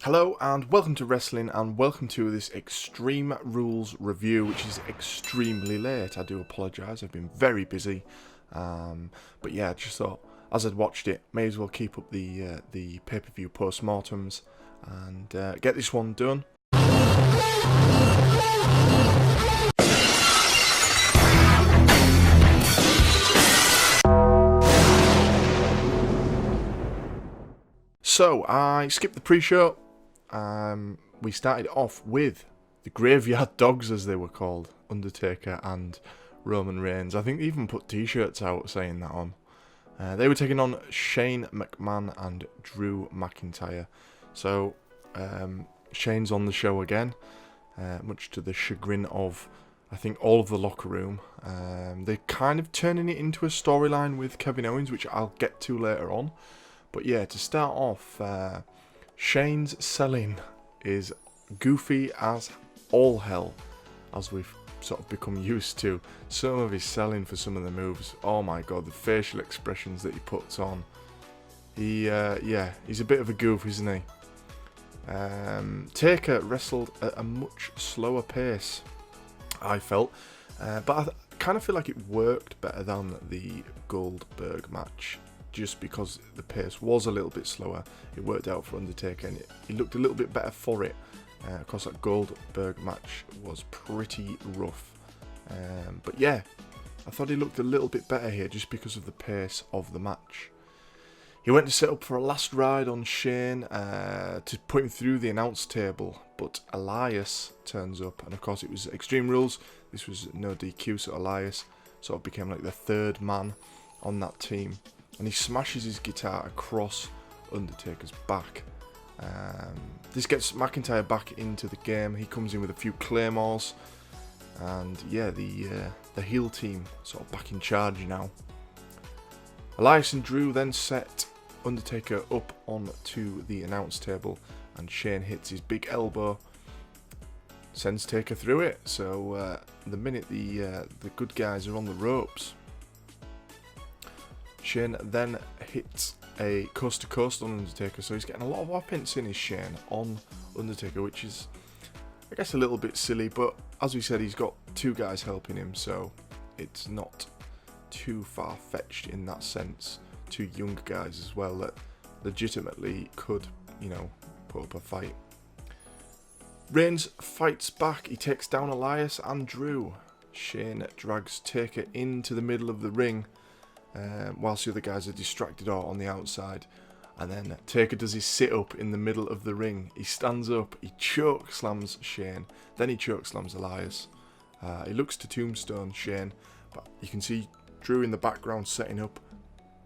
Hello and welcome to Wrestling and welcome to this Extreme Rules review, which is extremely late. I do apologise, I've been very busy. But yeah, I just thought, as I'd watched it, may as well keep up the pay-per-view post-mortems and get this one done. So, I skipped the pre-show. We started off with the Graveyard Dogs, as they were called, Undertaker and Roman Reigns. I think they even put t-shirts out saying that on. They were taking on Shane McMahon and Drew McIntyre. So, Shane's on the show again, much to the chagrin of, I think, all of the locker room. They're kind of turning it into a storyline with Kevin Owens, which I'll get to later on. But yeah, to start off, Shane's selling is goofy as all hell, as we've sort of become used to. Some of his selling for some of the moves, oh my god, the facial expressions that he puts on. He's a bit of a goof, isn't he? Taker wrestled at a much slower pace, I felt, but I kind of feel like it worked better than the Goldberg match. Just because the pace was a little bit slower, it worked out for Undertaker, and he looked a little bit better for it. Of course, that Goldberg match was pretty rough. But yeah, I thought he looked a little bit better here just because of the pace of the match. He went to set up for a last ride on Shane to put him through the announce table, but Elias turns up, and of course it was Extreme Rules. This was no DQ, so Elias sort of became like the third man on that team. And he smashes his guitar across Undertaker's back. This gets McIntyre back into the game. He comes in with a few claymores. And yeah, the heel team sort of back in charge now. Elias and Drew then set Undertaker up onto the announce table. And Shane hits his big elbow. Sends Taker through it. So the minute the good guys are on the ropes, Shane then hits a coast to coast on Undertaker, so he's getting a lot of offense in his Shane on Undertaker, which is, I guess, a little bit silly, but as we said, he's got two guys helping him, so it's not too far-fetched in that sense. Two young guys as well that legitimately could, put up a fight. Reigns fights back, he takes down Elias and Drew. Shane drags Taker into the middle of the ring, whilst the other guys are distracted or on the outside, and then Taker does his sit-up in the middle of the ring. He stands up, he choke slams Shane, then he choke slams Elias. He looks to tombstone Shane, but you can see Drew in the background setting up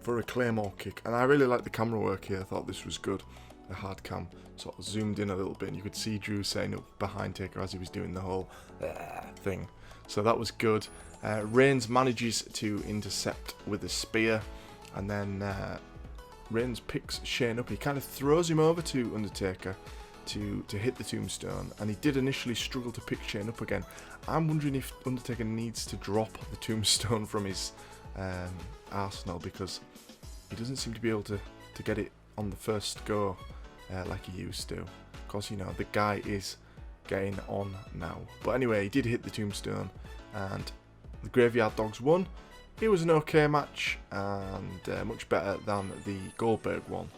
for a Claymore kick, and I really like the camera work here. I thought this was good. The hard cam sort of zoomed in a little bit, and you could see Drew setting up behind Taker as he was doing the whole thing, so that was good. Reigns manages to intercept with a spear, and then Reigns picks Shane up. He kind of throws him over to Undertaker to hit the tombstone, and he did initially struggle to pick Shane up again. I'm wondering if Undertaker needs to drop the tombstone from his arsenal, because he doesn't seem to be able to get it on the first go like he used to. Of course, the guy is getting on now. But anyway, he did hit the tombstone, and the Graveyard Dogs won. It was an okay match, and much better than the Goldberg one.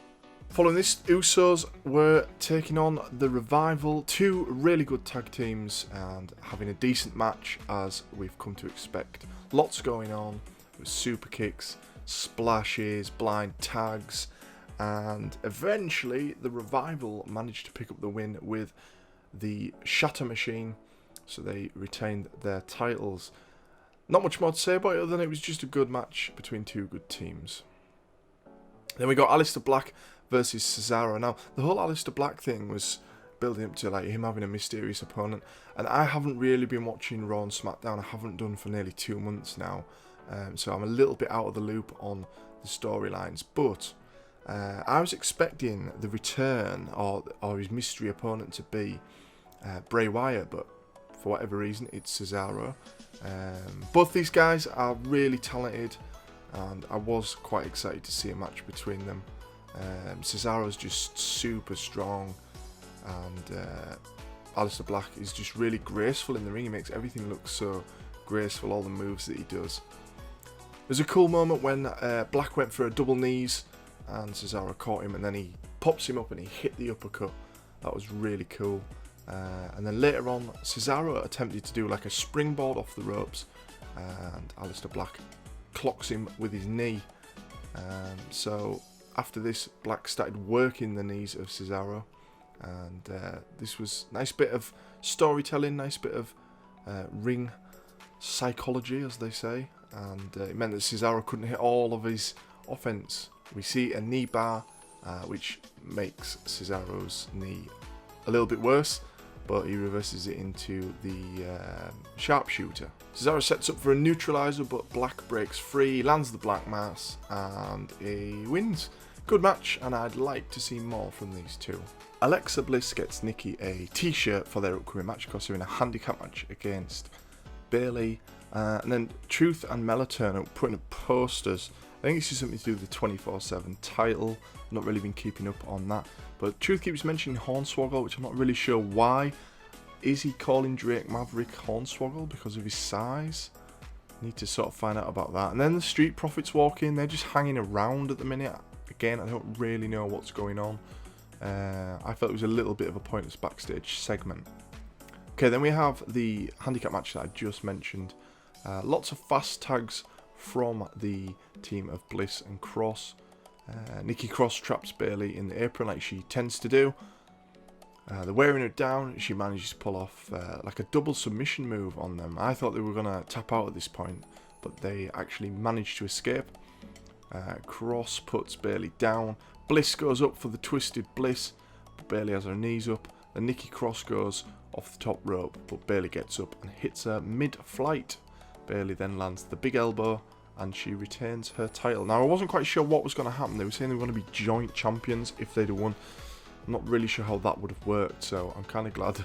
Following this, Usos were taking on the Revival, two really good tag teams, and having a decent match as we've come to expect. Lots going on with super kicks, splashes, blind tags, and eventually the Revival managed to pick up the win with the Shatter Machine, so they retained their titles. Not much more to say about it other than it was just a good match between two good teams. Then we got Aleister Black versus Cesaro. Now, the whole Aleister Black thing was building up to him having a mysterious opponent, and I haven't really been watching Raw and SmackDown. I haven't done for nearly 2 months now, so I'm a little bit out of the loop on the storylines, but I was expecting the return or his mystery opponent to be Bray Wyatt, but for whatever reason it's Cesaro. Both these guys are really talented, and I was quite excited to see a match between them. Cesaro's just super strong, and Aleister Black is just really graceful in the ring. He makes everything look so graceful, all the moves that he does. There's a cool moment when Black went for a double knees and Cesaro caught him, and then he pops him up and he hit the uppercut. That was really cool. And then later on, Cesaro attempted to do like a springboard off the ropes, and Aleister Black clocks him with his knee. So after this, Black started working the knees of Cesaro, and this was a nice bit of storytelling, nice bit of ring psychology, as they say, and it meant that Cesaro couldn't hit all of his offense. We see a knee bar, which makes Cesaro's knee a little bit worse, but he reverses it into the sharpshooter. Cesaro sets up for a neutralizer, but Black breaks free, lands the Black Mass, and he wins. Good match, and I'd like to see more from these two. Alexa Bliss gets Nikki a t-shirt for their upcoming match because they're in a handicap match against Bayley. And then Truth and Mela turn up, putting up posters. I think this is something to do with the 24/7 title. I've not really been keeping up on that. But Truth keeps mentioning Hornswoggle, which I'm not really sure why. Is he calling Drake Maverick Hornswoggle because of his size? Need to sort of find out about that. And then the Street Profits walk in. They're just hanging around at the minute. Again, I don't really know what's going on. I felt it was a little bit of a pointless backstage segment. Okay, then we have the handicap match that I just mentioned. Lots of fast tags from the team of Bliss and Cross. Nikki Cross traps Bayley in the apron like she tends to do. They're wearing her down. She manages to pull off like a double submission move on them. I thought they were going to tap out at this point, but they actually managed to escape. Cross puts Bayley down. Bliss goes up for the Twisted Bliss, but Bayley has her knees up. Then Nikki Cross goes off the top rope, but Bayley gets up and hits her mid-flight. Bayley then lands the big elbow, and she retains her title. Now, I wasn't quite sure what was going to happen. They were saying they were going to be joint champions if they'd have won. I'm not really sure how that would have worked, so I'm kind of glad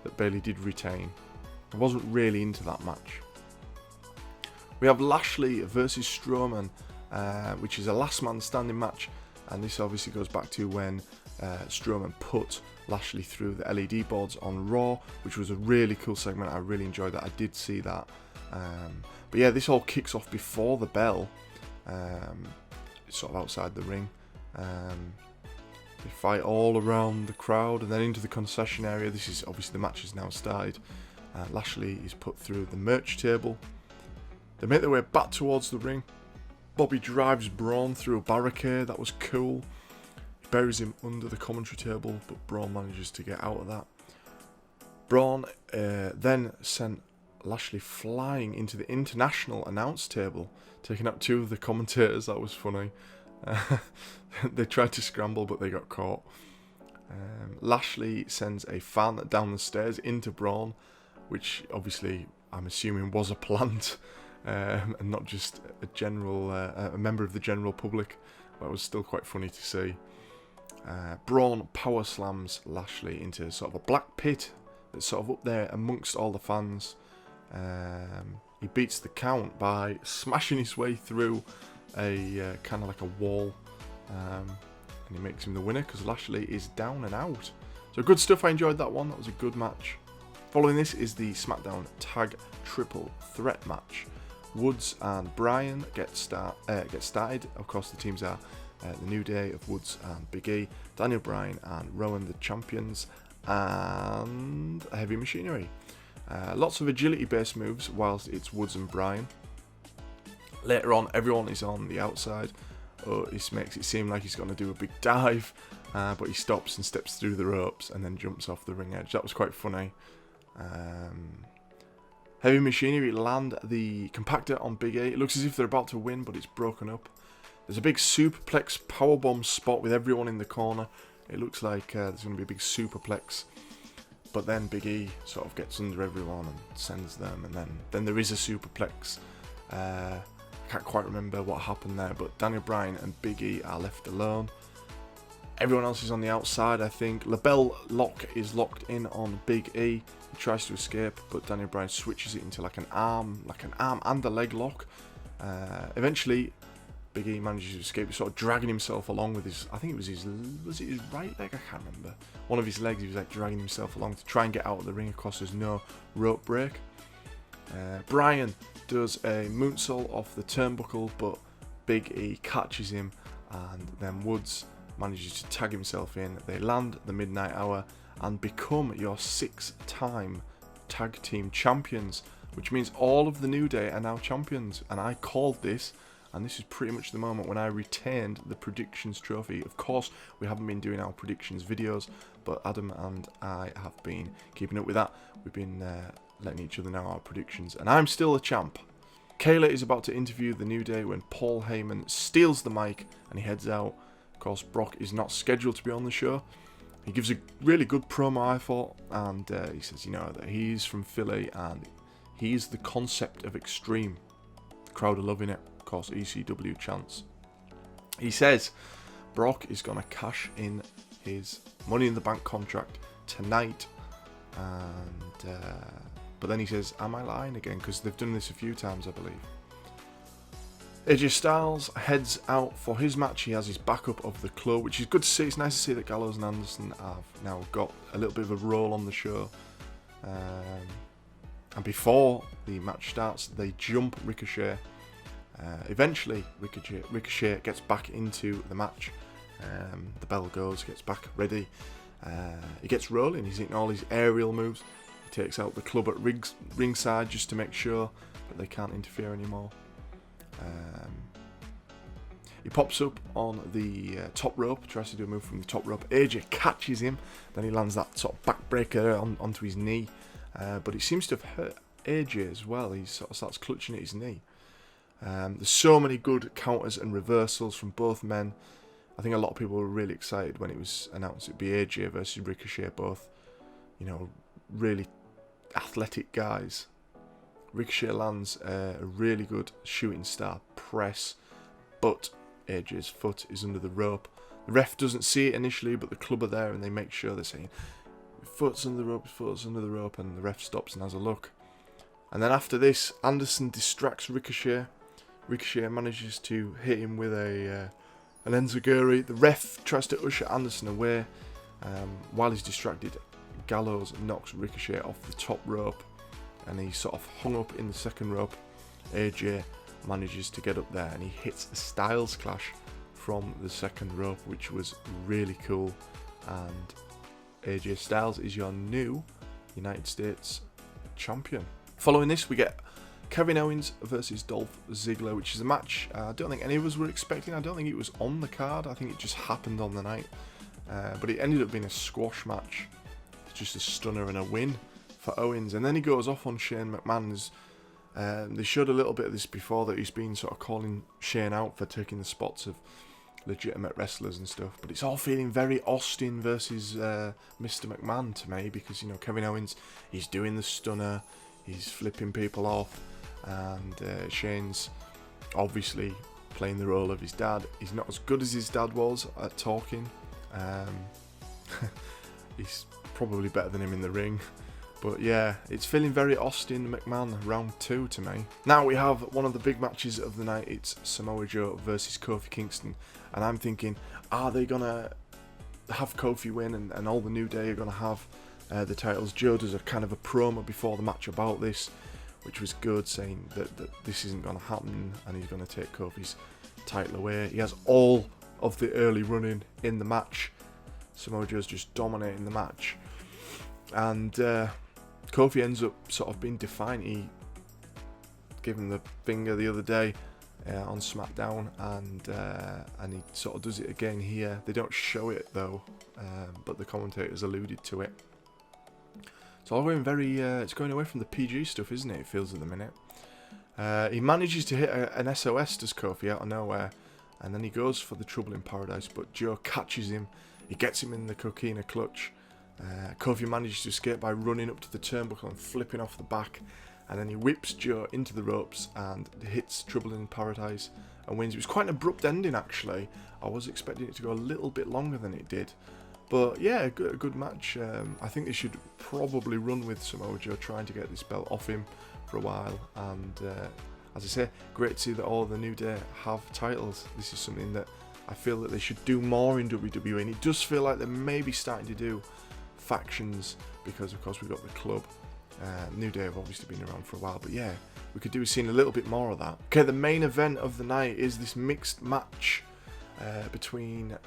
that Bayley did retain. I wasn't really into that match. We have Lashley versus Strowman, which is a last man standing match, and this obviously goes back to when Strowman put Lashley through the LED boards on Raw, which was a really cool segment. I really enjoyed that. I did see that. But yeah, this all kicks off before the bell, sort of outside the ring. They fight all around the crowd and then into the concession area. This is obviously the match has now started. Lashley is put through the merch table. They make their way back towards the ring. Bobby drives Braun through a barricade. That was cool. He buries him under the commentary table, but Braun manages to get out of that. Braun then sent Lashley flying into the international announce table, taking out two of the commentators. That was funny. They tried to scramble, but they got caught. Lashley sends a fan down the stairs into Braun, which obviously I'm assuming was a plant, and not just a general, a member of the general public. That was still quite funny to see. Braun power slams Lashley into sort of a black pit that's sort of up there amongst all the fans. He beats the count by smashing his way through a kind of like a wall, and he makes him the winner because Lashley is down and out. So good stuff. I enjoyed that one. That was a good match. Following this is the SmackDown Tag Triple Threat match. Woods and Bryan get started. Of course, the teams are the New Day of Woods and Big E, Daniel Bryan and Rowan the champions, and Heavy Machinery. Lots of agility-based moves whilst it's Woods and Bryan. Later on, everyone is on the outside. This makes it seem like he's going to do a big dive, but he stops and steps through the ropes and then jumps off the ring edge. That was quite funny. Heavy Machinery land the compactor on Big E. It looks as if they're about to win, but it's broken up. There's a big superplex powerbomb spot with everyone in the corner. It looks like there's going to be a big superplex. But then Big E sort of gets under everyone and sends them, and then there is a superplex. I can't quite remember what happened there, but Daniel Bryan and Big E are left alone. Everyone else is on the outside, I think. LaBelle lock is locked in on Big E. He tries to escape, but Daniel Bryan switches it into like an arm and a leg lock. Eventually, Big E manages to escape, sort of dragging himself along with his, I think it was his right leg? I can't remember. One of his legs, he was like dragging himself along to try and get out of the ring. Of course, there's no rope break. Bryan does a moonsault off the turnbuckle, but Big E catches him, and then Woods manages to tag himself in. They land the Midnight Hour and become your 6-time tag team champions, which means all of the New Day are now champions. And I called this, and this is pretty much the moment when I retained the predictions trophy. Of course, we haven't been doing our predictions videos, but Adam and I have been keeping up with that. We've been letting each other know our predictions, and I'm still the champ. Kayla is about to interview the New Day when Paul Heyman steals the mic and he heads out. Of course, Brock is not scheduled to be on the show. He gives a really good promo, I thought, and he says, you know, that he's from Philly and he's the concept of Extreme. The crowd are loving it. Of course, ECW chants. He says Brock is going to cash in his Money in the Bank contract tonight, and but then he says, am I lying again? Because they've done this a few times, I believe. AJ Styles heads out for his match. He has his backup of the club, which is good to see. It's nice to see that Gallows and Anderson have now got a little bit of a role on the show. And before the match starts, they jump Ricochet. Eventually, Ricochet gets back into the match. The bell goes, gets back ready. He gets rolling. He's hitting all his aerial moves. He takes out the club at ringside just to make sure that they can't interfere anymore. He pops up on the top rope, tries to do a move from the top rope. AJ catches him, then he lands that sort of backbreaker onto his knee. But it seems to have hurt AJ as well. He sort of starts clutching at his knee. There's so many good counters and reversals from both men. I think a lot of people were really excited when it was announced it'd be AJ versus Ricochet, both, you know, really athletic guys. Ricochet lands a really good shooting star press, but AJ's foot is under the rope. The ref doesn't see it initially, but the club are there and they make sure. They're saying, foot's under the rope, foot's under the rope, and the ref stops and has a look. And then after this, Anderson distracts Ricochet. Ricochet manages to hit him with an enziguri. The ref tries to usher Anderson away. While he's distracted, Gallows knocks Ricochet off the top rope, and he's sort of hung up in the second rope. AJ manages to get up there, and he hits a Styles Clash from the second rope, which was really cool. And AJ Styles is your new United States champion. Following this, we get Kevin Owens versus Dolph Ziggler, which is a match I don't think any of us were expecting. I don't think it was on the card. I think it just happened on the night. But it ended up being a squash match. It's just a stunner and a win for Owens. And then he goes off on Shane McMahon. They showed a little bit of this before, that he's been sort of calling Shane out for taking the spots of legitimate wrestlers and stuff. But it's all feeling very Austin versus Mr. McMahon to me, because, you know, Kevin Owens, he's doing the stunner, he's flipping people off, and Shane's obviously playing the role of his dad. He's not as good as his dad was at talking. He's probably better than him in the ring. But yeah, it's feeling very Austin McMahon round 2 to me. Now we have one of the big matches of the night. It's Samoa Joe versus Kofi Kingston. And I'm thinking, are they going to have Kofi win and all the New Day are going to have the titles? Joe does a kind of a promo before the match about this, which was good, saying that this isn't going to happen and he's going to take Kofi's title away. He has all of the early running in the match. Samoa Joe's just dominating the match. And Kofi ends up sort of being defiant. He gave him the finger the other day on SmackDown, and he sort of does it again here. They don't show it though, but the commentators alluded to it. It's all going very, it's going away from the PG stuff, isn't it? It feels at the minute. He manages to hit an SOS, does Kofi, out of nowhere, and then he goes for the Trouble in Paradise, but Joe catches him. He gets him in the coquina clutch. Kofi manages to escape by running up to the turnbuckle and flipping off the back, and then he whips Joe into the ropes and hits Trouble in Paradise and wins. It was quite an abrupt ending, actually. I was expecting it to go a little bit longer than it did. But yeah, a good match. I think they should probably run with Samoa Joe, trying to get this belt off him for a while, and as I say, great to see that all the New Day have titles. This is something that I feel that they should do more in WWE, and it does feel like they're maybe starting to do factions, because of course we've got the club. New Day have obviously been around for a while, but yeah, we could do with seeing a little bit more of that. Okay, the main event of the night is this mixed match between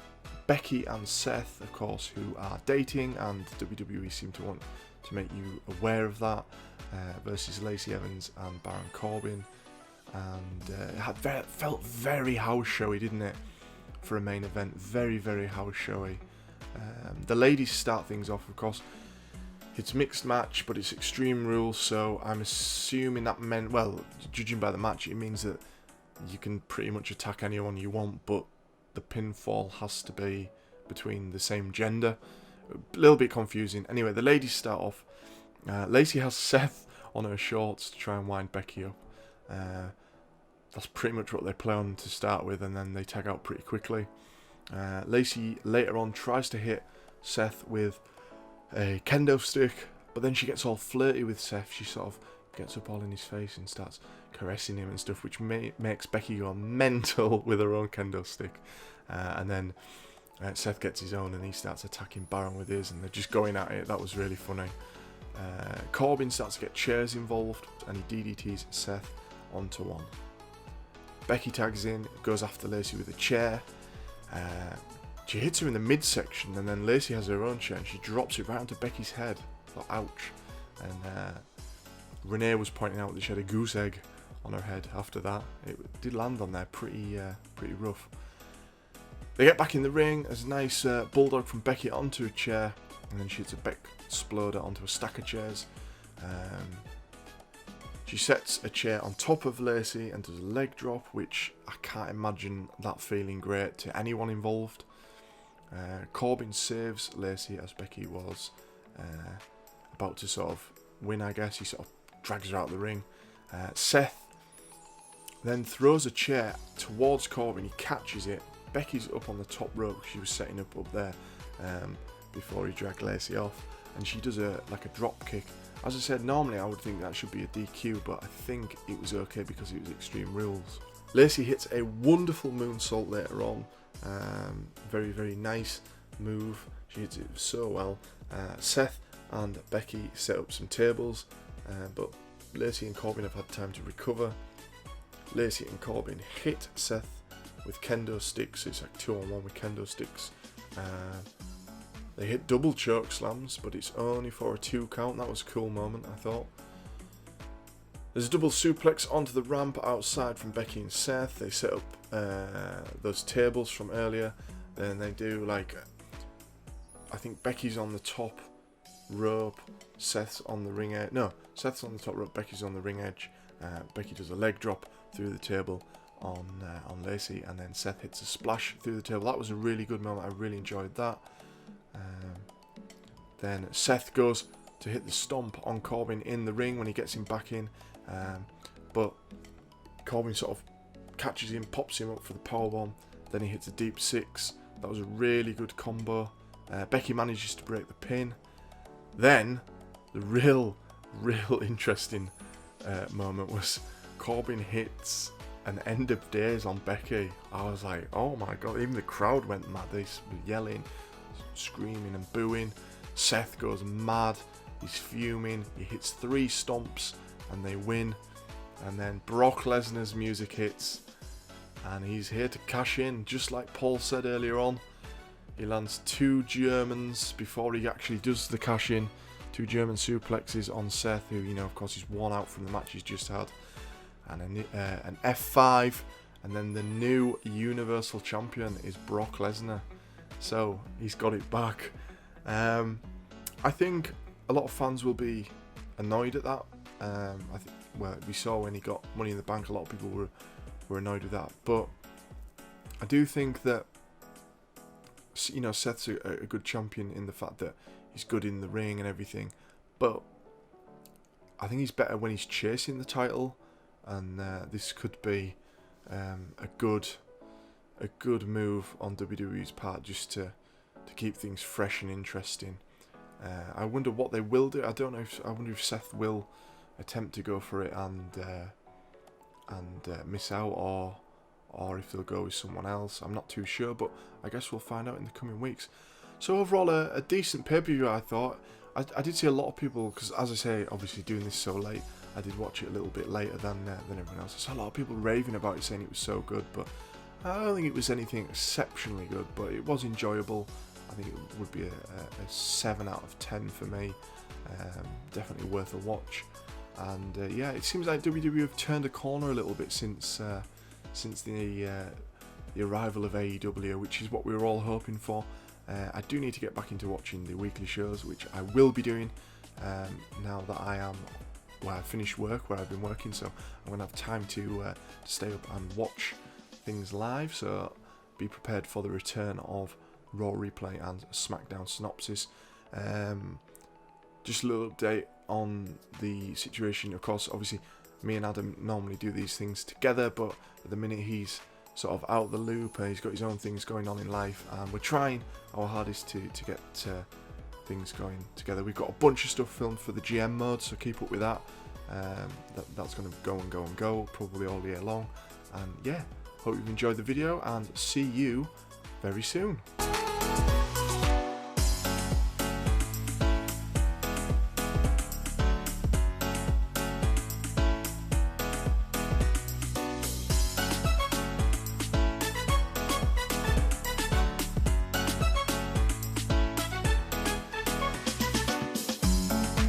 Becky and Seth, of course, who are dating, and WWE seem to want to make you aware of that, versus Lacey Evans and Baron Corbin. And it felt very house showy, didn't it, for a main event? Very, very house showy. The ladies start things off, of course. It's mixed match, but it's Extreme Rules, so I'm assuming that meant, well, judging by the match, it means that you can pretty much attack anyone you want, but the pinfall has to be between the same gender. A little bit confusing. Anyway, the ladies start off. Lacey has Seth on her shorts to try and wind Becky up. That's pretty much what they play on to start with, and then they tag out pretty quickly. Lacey later on tries to hit Seth with a kendo stick, but then she gets all flirty with Seth. She sort of gets up all in his face and starts caressing him and stuff, which makes Becky go mental with her own kendo stick. And then Seth gets his own, and he starts attacking Baron with his, and they're just going at it. That was really funny. Corbin starts to get chairs involved, and he DDTs Seth onto one. Becky tags in, goes after Lacey with a chair. She hits her in the midsection, and then Lacey has her own chair, and she drops it right onto Becky's head. Thought, ouch. And Renee was pointing out that she had a goose egg on her head after that. It did land on there pretty rough. They get back in the ring. There's a nice bulldog from Becky onto a chair, and then she hits a Beck exploder onto a stack of chairs. She sets a chair on top of Lacey and does a leg drop, which I can't imagine that feeling great to anyone involved. Corbin saves Lacey as Becky was about to sort of win, I guess. He sort of drags her out of the ring. Seth then throws a chair towards Corbin. He catches it. Becky's up on the top rope. She was setting up there before he dragged Lacey off, and she does a drop kick. As I said, normally I would think that should be a DQ, but I think it was okay because it was Extreme Rules. Lacey hits a wonderful moonsault later on. Very, very nice move. She hits it so well. Seth and Becky set up some tables, but Lacey and Corbin have had time to recover. Lacey and Corbin hit Seth with kendo sticks. It's like 2-on-1 with kendo sticks. They hit double choke slams, but it's only for a 2 count. That was a cool moment, I thought. There's a double suplex onto the ramp outside from Becky and Seth. They set up those tables from earlier. Then they do I think Becky's on the top rope, Seth's on the ring edge. No, Seth's on the top rope, Becky's on the ring edge. Becky does a leg drop through the table on Lacey, and then Seth hits a splash through the table. That was a really good moment. I really enjoyed that. Then Seth goes to hit the stomp on Corbin in the ring when he gets him back in, but Corbin sort of catches him, pops him up for the powerbomb. Then he hits a deep 6. That was a really good combo. Becky manages to break the pin. Then the real interesting moment was Corbin hits an end of days on Becky. I was like, oh my god, even the crowd went mad. They were yelling, screaming and booing. Seth goes mad, he's fuming, he hits 3 stomps and they win. And then Brock Lesnar's music hits, and he's here to cash in, just like Paul said earlier on. He lands 2 Germans before he actually does the cash in. 2 German suplexes on Seth, who, of course, he's won out from the match he's just had. And an F5, and then the new Universal Champion is Brock Lesnar. So he's got it back. I think a lot of fans will be annoyed at that. We saw when he got Money in the Bank, a lot of people were annoyed with that. But I do think that Seth's a good champion in the fact that he's good in the ring and everything. But I think he's better when he's chasing the title, and this could be a good move on WWE's part, just to keep things fresh and interesting. I wonder what they will do. I wonder if Seth will attempt to go for it and and miss out, or if they'll go with someone else. I'm not too sure, but I guess we'll find out in the coming weeks. So overall, a decent pay-per-view, I thought. I did see a lot of people, because as I say, obviously doing this so late, I did watch it a little bit later than everyone else. I saw a lot of people raving about it, saying it was so good, but I don't think it was anything exceptionally good, but it was enjoyable. I think it would be a 7 out of 10 for me. Definitely worth a watch. And yeah, it seems like WWE have turned a corner a little bit since the arrival of AEW, which is what we were all hoping for. I do need to get back into watching the weekly shows, which I will be doing now that I finished work, where I've been working, so I'm going to have time to stay up and watch things live, so be prepared for the return of Raw Replay and SmackDown Synopsis. Just a little update on the situation. Of course, obviously, me and Adam normally do these things together, but at the minute he's sort of out of the loop. He's got his own things going on in life, and we're trying our hardest to get things going together. We've got a bunch of stuff filmed for the GM mode, so keep up with that. That's going to go and go and go, probably all year long. And yeah, hope you've enjoyed the video, and see you very soon.